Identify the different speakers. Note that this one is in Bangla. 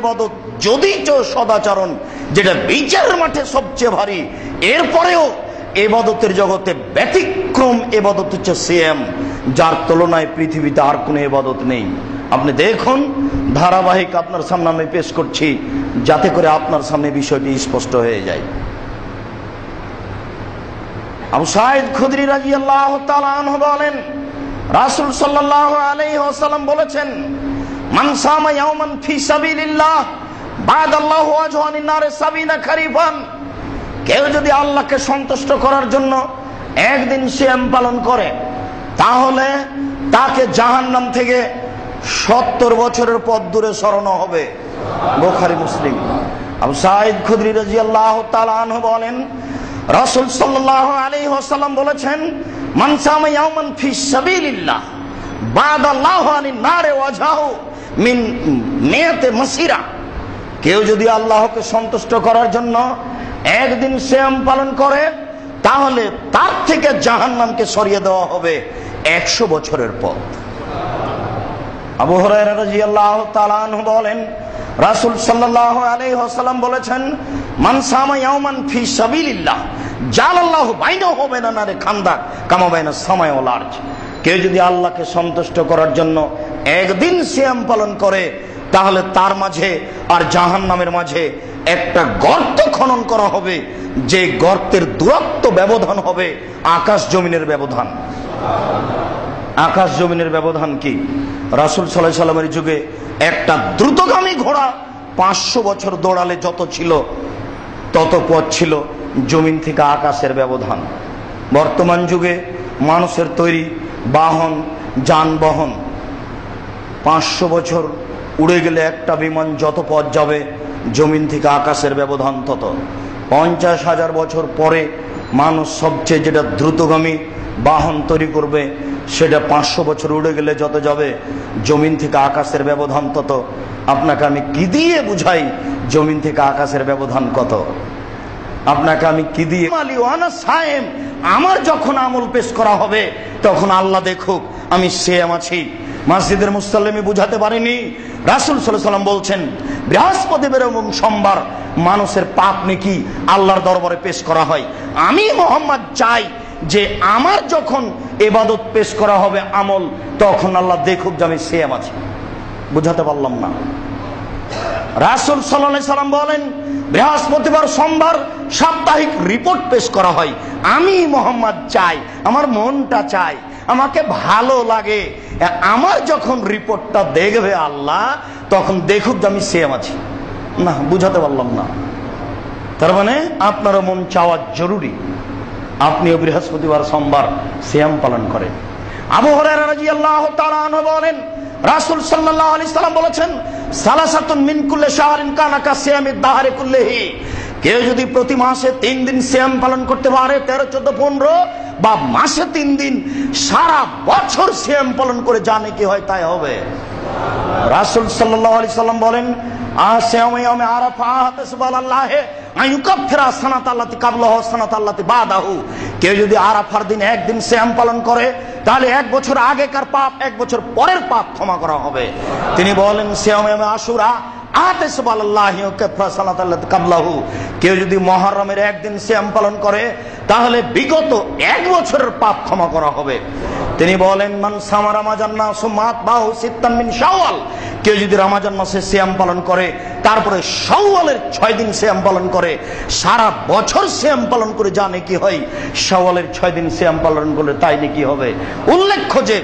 Speaker 1: ইবাদত যদি সদাচরণ যেটা বিচারের মাঠে সবচেয়ে ভারী, এরপরেও ইবাদতের জগতে ব্যতিক্রম ইবাদত হচ্ছে সিয়াম, যার তুলনায় পৃথিবীতে আর কোনো ইবাদত নেই। আপনি দেখুন, ধারাবাহিক আপনার সামনে আমি পেশ করছি যাতে করে আপনার সামনে বিষয়টি স্পষ্ট হয়ে যায়। আবু সাঈদ খুদরি রাদিয়াল্লাহু তাআলা আনহু বলেন, রাসূল সাল্লাল্লাহু আলাইহি ওয়াসাল্লাম বলেছেন, মান সামা ইয়াওমান ফি সাবিলিল্লাহ বাদাল্লাহু ওয়াজহু আনিন নার 70 খারিফান, কেউ যদি আল্লাহকে সন্তুষ্ট করার জন্য একদিন সিয়াম পালন করে তাহলে তাকে জাহান্নাম থেকে 70 বছরের পথ দূরে সরানো হবে। বুখারী মুসলিম। আবু সাঈদ খুদরি রাদিয়াল্লাহু তাআলা আনহু বলেন, রাসূল সাল্লাল্লাহু আলাইহি ওয়াসাল্লাম বলেছেন, মান সামা ইয়াওমান ফি সাবিলিল্লাহ বাদাল্লাহু আনিন নার ওয়াজহু মিন নিয়াতে মাসিরা, কেউ যদি আল্লাহকে সন্তুষ্ট করার জন্য একদিন সিয়াম পালন করে তাহলে তার থেকে জাহান্নামকে সরিয়ে দেওয়া হবে 100 বছরের পথ। আবু হুরায়রা রাদিয়াল্লাহু তাআলা আনহু বলেন, রাসূল সাল্লাল্লাহু আলাইহি ওয়াসাল্লাম বলেছেন, মান সামা ইয়াওমান ফি সাবিলিল্লাহ জালাল্লাহু বাইনাহু ওয়া বাইনা নারি খান্দাক কামা বাইনাস সামাই ওয়াল আরজ, কেউ যদি আল্লাহকে সন্তুষ্ট করার জন্য একদিন সিয়াম পালন করে তাহলে তার মাঝে আর জাহান্নামের মাঝে একটা গর্ত খনন করা হবে, যে গর্তের দূরত্ব ব্যবধান হবে আকাশ জমিনের ব্যবধান। আকাশ জমিনের ব্যবধান কি? রাসূল সাল্লাল্লাহু আলাইহি ওয়াসাল্লামের যুগে একটা দ্রুতগামী ঘোড়া 500 বছর দৌড়ালে যত ছিল তত পথ ছিল জমিন থেকে আকাশের ব্যবধান। বর্তমান যুগে মানুষের তৈরি বাহন যানবাহন 500 বছর উড়ে গেলে একটা বিমান যত পথ যাবে জমিন থেকে আকাশের ব্যবধান তত। 50,000 বছর পরে মানুষ সবচেয়ে যেটা দ্রুতগামী বাহন তৈরি করবে সেটা 500 বছর উড়ে গেলে যত যাবে জমিন থেকে আকাশের ব্যবধান তত। আপনাকে আমি কি দিয়ে বুঝাই জমিন থেকে আকাশের ব্যবধান কত? আপনাকে আমি কি দিয়ে আমার যখন আমল পেশ করা হবে তখন আল্লাহ দেখুক আমি সিয়াম আছি। মসজিদের মুসাল্লিমি বুঝাতে পারিনি। রাসূল সাল্লাল্লাহু আলাইহি ওয়াসাল্লাম বলছেন, বৃহস্পতিবার এবং সোমবার মানুষের পাপ নেকি আল্লাহর দরবারে পেশ করা হয়। আমি মুহাম্মদ চাই যে আমার যখন ইবাদত পেশ করা হবে আমল, তখন আল্লাহ দেখুক যে আমি সিয়াম আছি। বুঝাতে পারলাম না? রাসূল সাল্লাল্লাহু আলাইহি ওয়াসাল্লাম বলেন, বৃহস্পতিবার সোমবার সাপ্তাহিক রিপোর্ট পেশ করা হয়। আমি মুহাম্মদ চাই, আমার মনটা চাই, আমাকে ভালো লাগে, আমার যখন রিপোর্টটা দেখবে আল্লাহ তখন দেখুক যে আমি সিয়াম আছি। না, বুঝাতে পারলাম না? তার মানে আপনারও মন চাওয়া জরুরি, আপনিও বৃহস্পতিবার সোমবার সিয়াম পালন করেন। আবু হুরায়রা রাদিয়াল্লাহু তাআলা আনহু বলেন, রাসূল সাল্লাল্লাহু আলাইহি সাল্লাম বলেছেন, সালাসাতুন মিন কুল্লি শাহরিন কানা কা সিয়ামিদ দাহরি কুল্লিহি, কেউ যদি প্রতি মাসে 3 দিন সিয়াম পালন করতে পারে, 13, 14, 15 বা মাসে 3 দিন সারা বছর সিয়াম পালন করে জানে কি হয় তাই হবে। রাসূল সাল্লাল্লাহু আলাইহি সাল্লাম বলেন, আসিয়ামু ইয়াউমি আরাফা তাসবাল্লাহ আইয়ুকাফিরা সানাতাল্লাতি কাবলাহু সানাতাল্লাতি বাদাহু, কেউ যদি আরাফার দিন একদিন সিয়াম পালন করে তাহলে 1 বছর আগেকার পাপ 1 বছর পরের পাপ ক্ষমা করা হবে। তিনি বলেন, সিয়ামু ইয়াউমি আশুরা কেউ যদি মুহররমের একদিন সিয়াম পালন করে তাহলে বিগত 1 বছরের পাপ ক্ষমা করা হবে। তিনি বলেন, মান সামা রমাজান সুম্মাত বাহু সিত্তান মিন শাওয়াল, কেউ যদি রমজান মাসে সিয়াম পালন করে তারপরে শাওয়ালের 6 দিন সিয়াম পালন করে, সারা বছর সিয়াম পালন করে জানে কি হয়, শাওয়ালের 6 দিন সিয়াম পালন করলে তাই নাকি হবে। উল্লেখ্য যে